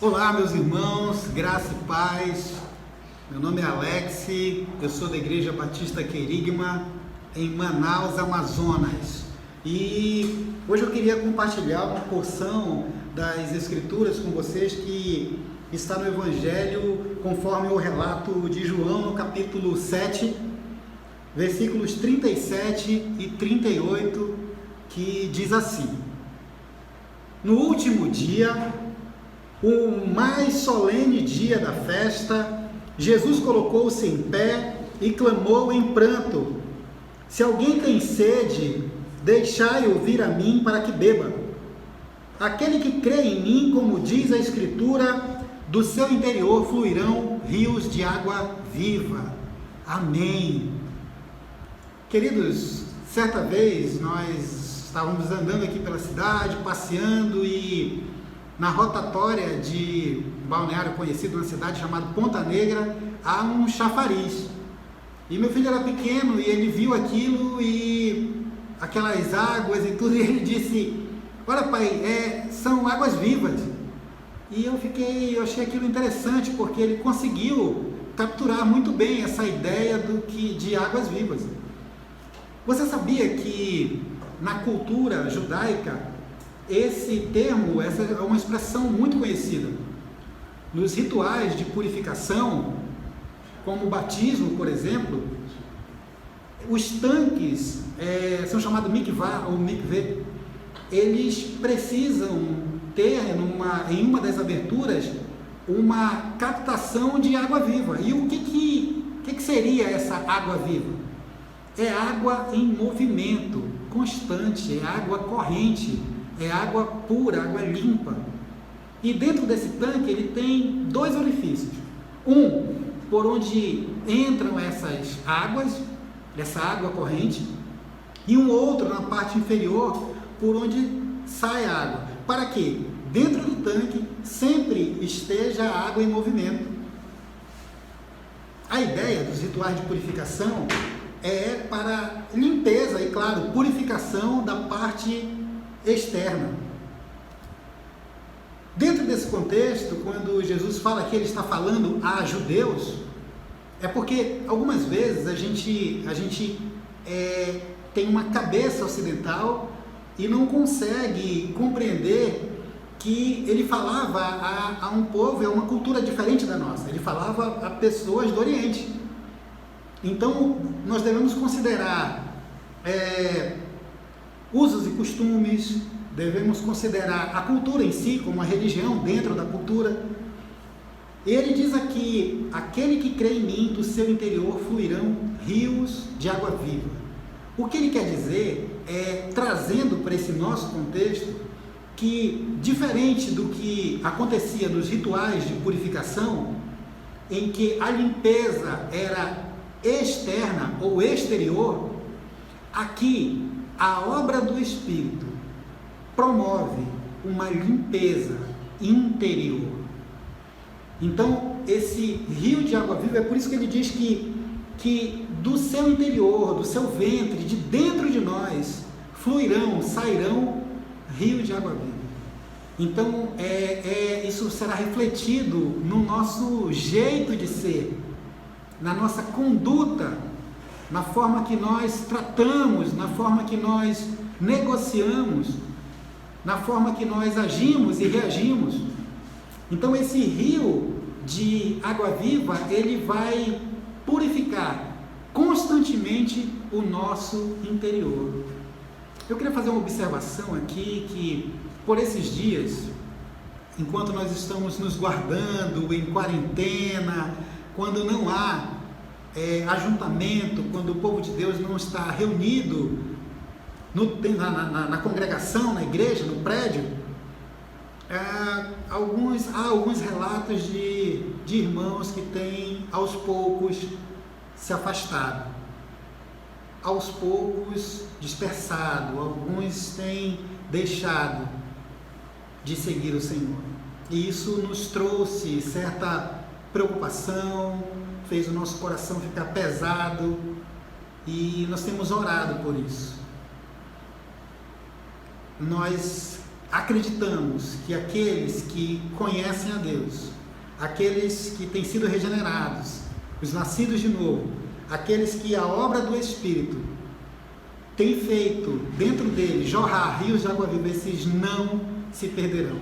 Olá, meus irmãos, graça e paz. Meu nome é Alex, eu sou da Igreja Batista Querigma, em Manaus, Amazonas. E hoje eu queria compartilhar uma porção das Escrituras com vocês que está no Evangelho conforme o relato de João, no capítulo 7, versículos 37 e 38, que diz assim: No último dia, o mais solene dia da festa, Jesus colocou-se em pé e clamou em pranto: Se alguém tem sede, deixai-o vir a mim para que beba. Aquele que crê em mim, como diz a Escritura, do seu interior fluirão rios de água viva. Amém. Queridos, certa vez nós estávamos andando aqui pela cidade, passeando, e na rotatória de um balneário conhecido na cidade chamado Ponta Negra, há um chafariz. E meu filho era pequeno e ele viu aquilo e aquelas águas e tudo, e ele disse: olha, pai, são águas vivas. E eu achei aquilo interessante, porque ele conseguiu capturar muito bem essa ideia de águas vivas. Você sabia que na cultura judaica esse termo, essa é uma expressão muito conhecida? Nos rituais de purificação, como o batismo, por exemplo, os tanques são chamados mikvah ou mikveh. Eles precisam ter em uma das aberturas uma captação de água viva. E o que seria essa água viva? É água em movimento constante, é água corrente, é água pura, água limpa. E dentro desse tanque ele tem dois orifícios: um por onde entram essas águas, essa água corrente, e um outro na parte inferior por onde sai a água, para que dentro do tanque sempre esteja a água em movimento. A ideia dos rituais de purificação é para limpeza e, claro, purificação da parte externa. Dentro desse contexto, quando Jesus fala que ele está falando a judeus, é porque algumas vezes a gente tem uma cabeça ocidental e não consegue compreender que ele falava a um povo, uma cultura diferente da nossa. Ele falava a pessoas do Oriente. Então, nós devemos considerar usos e costumes, devemos considerar a cultura em si, como a religião dentro da cultura. Ele diz aqui: aquele que crê em mim, do seu interior fluirão rios de água viva. O que ele quer dizer é, trazendo para esse nosso contexto, que diferente do que acontecia nos rituais de purificação, em que a limpeza era externa ou exterior, aqui a obra do Espírito promove uma limpeza interior. Então, esse rio de água viva, é por isso que ele diz que do seu interior, do seu ventre, de dentro de nós, sairão rio de água viva. Então, isso será refletido no nosso jeito de ser, na nossa conduta, na forma que nós tratamos, na forma que nós negociamos, na forma que nós agimos e reagimos. Então, esse rio de água viva, ele vai purificar constantemente o nosso interior. Eu queria fazer uma observação aqui, que por esses dias, enquanto nós estamos nos guardando em quarentena, quando não há ajuntamento, quando o povo de Deus não está reunido na congregação, na igreja, no prédio, há alguns relatos de irmãos que têm aos poucos se afastado, aos poucos dispersado, alguns têm deixado de seguir o Senhor. E isso nos trouxe certa preocupação, fez o nosso coração ficar pesado, e nós temos orado por isso. Nós acreditamos que aqueles que conhecem a Deus, aqueles que têm sido regenerados, os nascidos de novo, aqueles que a obra do Espírito tem feito dentro deles jorrar rios de água viva, esses não se perderão.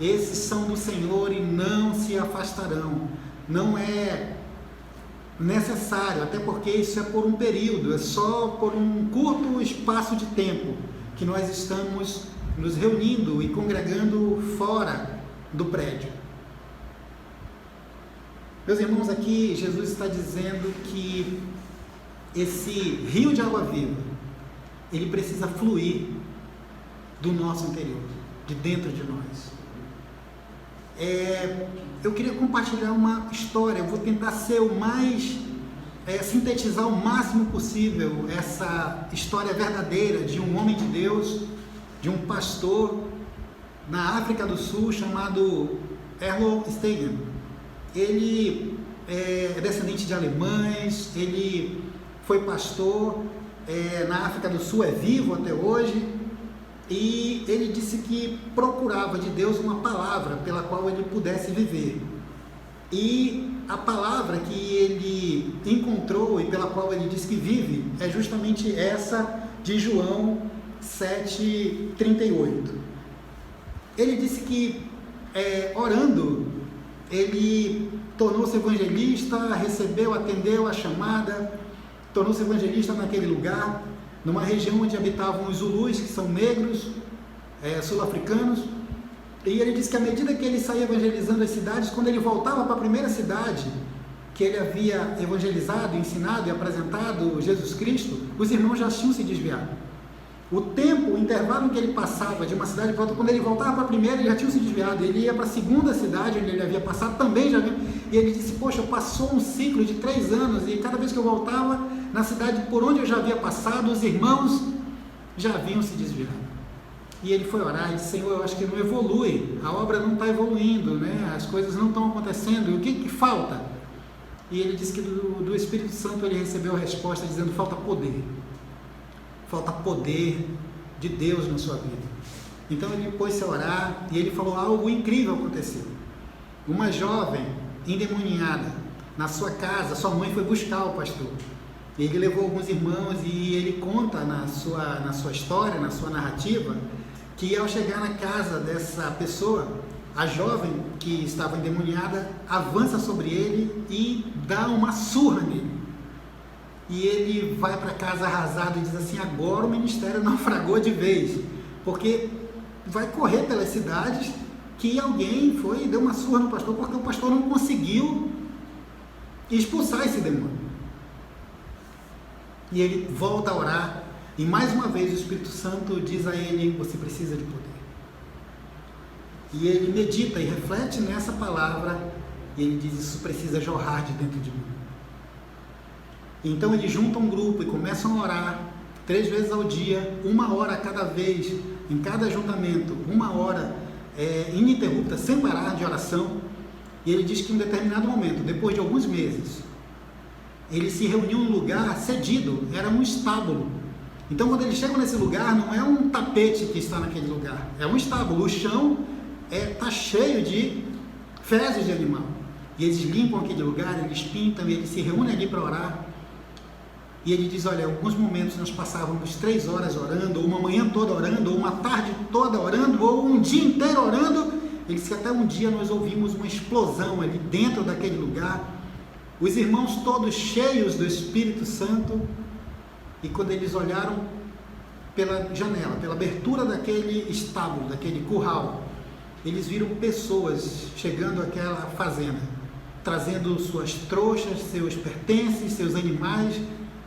Esses são do Senhor e não se afastarão. Não é necessário, até porque isso é por um período, é só por um curto espaço de tempo que nós estamos nos reunindo e congregando fora do prédio. Meus irmãos, aqui Jesus está dizendo que esse rio de água viva, ele precisa fluir do nosso interior, de dentro de nós. Eu queria compartilhar uma história, eu vou tentar ser o mais, sintetizar o máximo possível essa história verdadeira de um homem de Deus, de um pastor na África do Sul chamado Errol Stegen. Ele é descendente de alemães, ele foi pastor na África do Sul, é vivo até hoje, e ele disse que procurava de Deus uma palavra pela qual ele pudesse viver. E a palavra que ele encontrou e pela qual ele diz que vive é justamente essa de João 7,38. Ele disse que orando, ele tornou-se evangelista, atendeu a chamada, tornou-se evangelista naquele lugar, numa região onde habitavam os Zulus, que são negros, sul-africanos, e ele disse que à medida que ele saía evangelizando as cidades, quando ele voltava para a primeira cidade que ele havia evangelizado, ensinado e apresentado Jesus Cristo, os irmãos já tinham se desviado. O intervalo em que ele passava de uma cidade para outra, quando ele voltava para a primeira, ele já tinha se desviado. Ele ia para a segunda cidade onde ele havia passado, também já havia. E ele disse, poxa, passou um ciclo de 3 anos, e cada vez que eu voltava na cidade por onde eu já havia passado, os irmãos já haviam se desviado. E ele foi orar e disse, Senhor, eu acho que não evolui, a obra não está evoluindo, né? As coisas não estão acontecendo, e o que falta? E ele disse que do Espírito Santo ele recebeu a resposta dizendo, falta poder de Deus na sua vida. Então ele pôs-se a orar e ele falou, algo incrível aconteceu. Uma jovem endemoniada na sua casa, sua mãe foi buscar o pastor. Ele levou alguns irmãos e ele conta na sua história, na sua narrativa, que ao chegar na casa dessa pessoa, a jovem que estava endemoniada avança sobre ele e dá uma surra nele. E ele vai para casa arrasado e diz assim, agora o ministério naufragou de vez, porque vai correr pelas cidades que alguém foi e deu uma surra no pastor, porque o pastor não conseguiu expulsar esse demônio. E ele volta a orar, e mais uma vez o Espírito Santo diz a ele, você precisa de poder. E ele medita e reflete nessa palavra, e ele diz, isso precisa jorrar de dentro de mim. Então eles juntam um grupo e começam a orar 3 vezes ao dia, 1 hora cada vez, em cada ajuntamento, 1 hora ininterrupta, sem parar de oração. E ele diz que em um determinado momento, depois de alguns meses, eles se reuniam num lugar cedido, era um estábulo. Então quando eles chegam nesse lugar, não é um tapete que está naquele lugar, é um estábulo, o chão está cheio de fezes de animal. E eles limpam aquele lugar, eles pintam, e eles se reúnem ali para orar. E ele diz, olha, em alguns momentos nós passávamos 3 horas orando, ou uma manhã toda orando, ou uma tarde toda orando, ou um dia inteiro orando. Ele disse que até um dia nós ouvimos uma explosão ali dentro daquele lugar, os irmãos todos cheios do Espírito Santo, e quando eles olharam pela janela, pela abertura daquele estábulo, daquele curral, eles viram pessoas chegando àquela fazenda, trazendo suas trouxas, seus pertences, seus animais,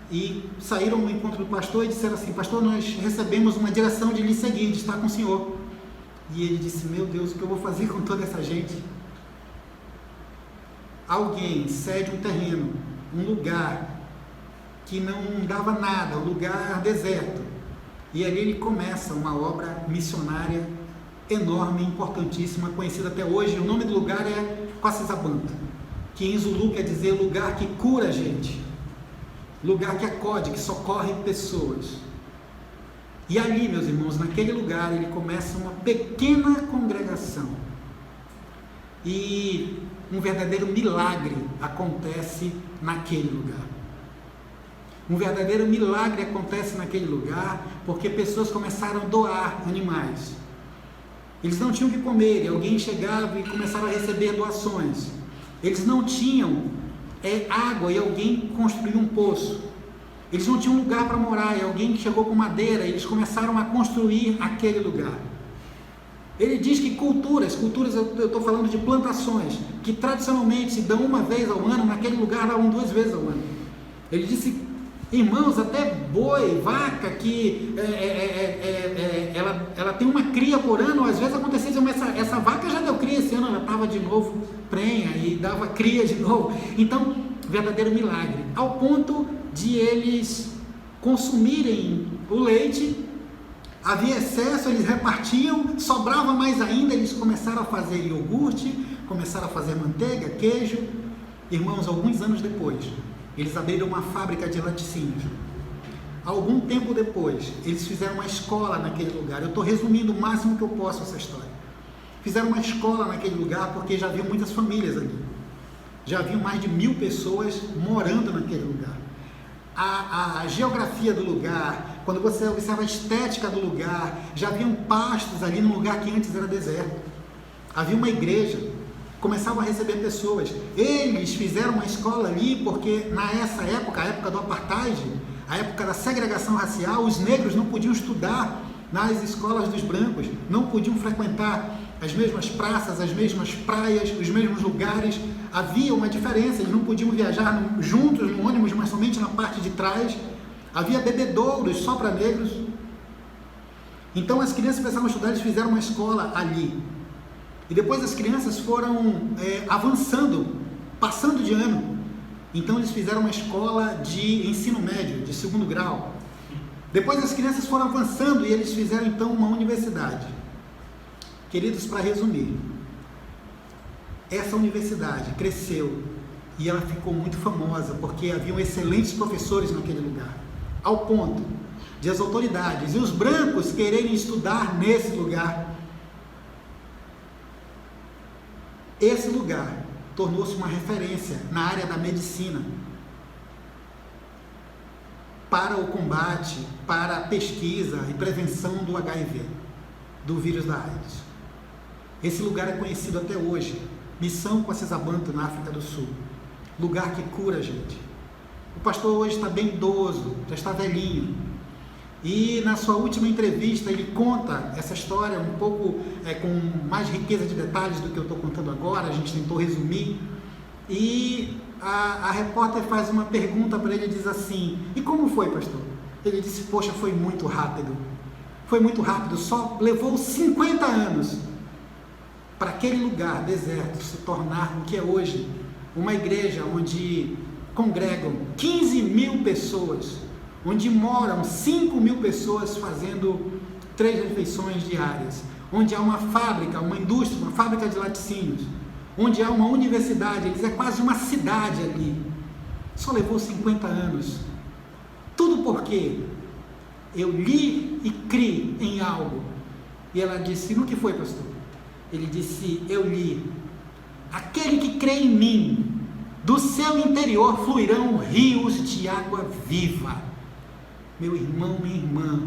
e saíram ao encontro do pastor e disseram assim, pastor, nós recebemos uma direção de lhe seguir, de estar com o senhor. E ele disse, meu Deus, o que eu vou fazer com toda essa gente? Alguém cede um terreno, um lugar que não dava nada, um lugar deserto, e ali ele começa uma obra missionária enorme, importantíssima, conhecida até hoje. O nome do lugar é Kwasizabantu, que em Zulu quer dizer lugar que cura a gente, lugar que acode, que socorre pessoas. E ali, meus irmãos, naquele lugar, ele começa uma pequena congregação. E um verdadeiro milagre acontece naquele lugar. Um verdadeiro milagre acontece naquele lugar, porque pessoas começaram a doar animais. Eles não tinham o que comer, e alguém chegava e começava a receber doações. Eles não tinham água, e alguém construiu um poço. Eles não tinham lugar para morar, e alguém chegou com madeira, e eles começaram a construir aquele lugar. Ele diz que culturas, eu estou falando de plantações, que tradicionalmente se dão uma vez ao ano, naquele lugar davam 2 vezes ao ano. Ele disse, irmãos, até boi, vaca, que ela tem uma cria por ano, às vezes acontecia, essa vaca já deu cria esse ano, ela estava de novo prenha e dava cria de novo. Então, verdadeiro milagre, ao ponto de eles consumirem o leite, havia excesso, eles repartiam, sobrava mais ainda, eles começaram a fazer iogurte, começaram a fazer manteiga, queijo. Irmãos, alguns anos depois, eles abriram uma fábrica de laticínios. Algum tempo depois, eles fizeram uma escola naquele lugar. Eu estou resumindo o máximo que eu posso essa história. Fizeram uma escola naquele lugar porque já havia muitas famílias ali. Já haviam mais de 1000 pessoas morando naquele lugar. A geografia do lugar, quando você observa a estética do lugar, já haviam pastos ali num lugar que antes era deserto. Havia uma igreja, começavam a receber pessoas. Eles fizeram uma escola ali porque nessa época, a época do apartheid, a época da segregação racial, os negros não podiam estudar nas escolas dos brancos, não podiam frequentar as mesmas praças, as mesmas praias, os mesmos lugares. Havia uma diferença, eles não podiam viajar juntos no ônibus, mas somente na parte de trás. Havia bebedouros só para negros. Então as crianças precisavam estudar, eles fizeram uma escola ali. E depois as crianças foram avançando, passando de ano. Então eles fizeram uma escola de ensino médio, de 2º grau. Depois as crianças foram avançando e eles fizeram então uma universidade. Queridos, para resumir, essa universidade cresceu e ela ficou muito famosa porque haviam excelentes professores naquele lugar, ao ponto de as autoridades e os brancos quererem estudar nesse lugar. Esse lugar tornou-se uma referência na área da medicina para o combate, para a pesquisa e prevenção do HIV, do vírus da AIDS. Esse lugar é conhecido até hoje, Missão Kwasizabantu, na África do Sul, lugar que cura a gente. O pastor hoje está bem idoso, já está velhinho, e na sua última entrevista ele conta essa história um pouco com mais riqueza de detalhes do que eu estou contando agora. A gente tentou resumir, e a repórter faz uma pergunta para ele e diz assim: e como foi, pastor? Ele disse: poxa, foi muito rápido, só levou 50 anos para aquele lugar deserto se tornar o que é hoje, uma igreja onde congregam 15.000 pessoas, onde moram 5.000 pessoas fazendo 3 refeições diárias, onde há uma fábrica, uma indústria, uma fábrica de laticínios, onde há uma universidade. Eles é quase uma cidade ali. Só levou 50 anos. Tudo porque eu li e criei em algo. E ela disse: no que foi, pastor? Ele disse: eu li: aquele que crê em mim, do seu interior fluirão rios de água viva. Meu irmão, minha irmã,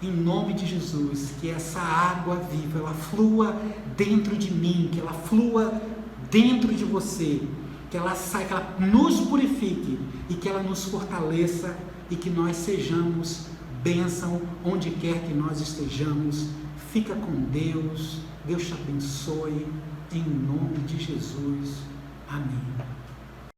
em nome de Jesus, que essa água viva, ela flua dentro de mim, que ela flua dentro de você, que ela saia, que ela nos purifique e que ela nos fortaleça, e que nós sejamos bênção onde quer que nós estejamos. Fica com Deus, Deus te abençoe, em nome de Jesus, amém.